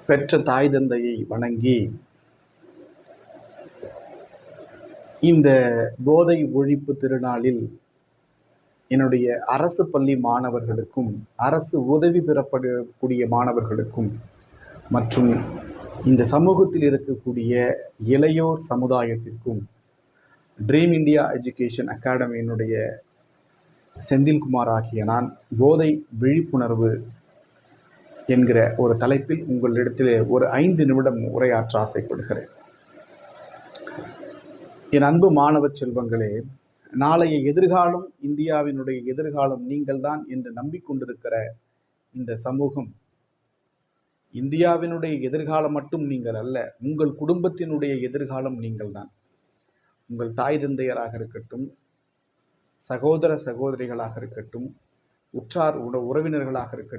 பெற்ற தாய் தந்தையை வணங்கி இந்த போதை ஒழிப்பு திருநாளில் என்னுடைய அரசு பள்ளி மாணவர்களுக்கும் அரசு உதவி பெறப்படக்கூடிய மாணவர்களுக்கும் மற்றும் இந்த சமூகத்தில் இருக்கக்கூடிய இளையோர் சமுதாயத்திற்கும் ட்ரீம் இந்தியா எஜுகேஷன் அகாடமியினுடைய செந்தில்குமார் ஆகிய நான் போதை விழிப்புணர்வு என்கிற ஒரு தலைப்பில் உங்களிடத்தில் ஒரு 5 நிமிடம் உரையாற்ற ஆசைப்படுகிறேன். என் அன்பு மாணவ செல்வங்களே, நாளைய எதிர்காலம், இந்தியாவினுடைய எதிர்காலம் நீங்கள்தான் என்று நம்பிக்கொண்டிருக்கிற இந்த சமூகம், இந்தியாவினுடைய எதிர்காலம் மட்டும் நீங்கள் அல்ல, உங்கள் குடும்பத்தினுடைய எதிர்காலம் நீங்கள்தான். உங்கள் தாய் தந்தையராக இருக்கட்டும், சகோதர சகோதரிகளாக இருக்கட்டும், உற்றார் உறவினர்களாக இருக்கட்டும்,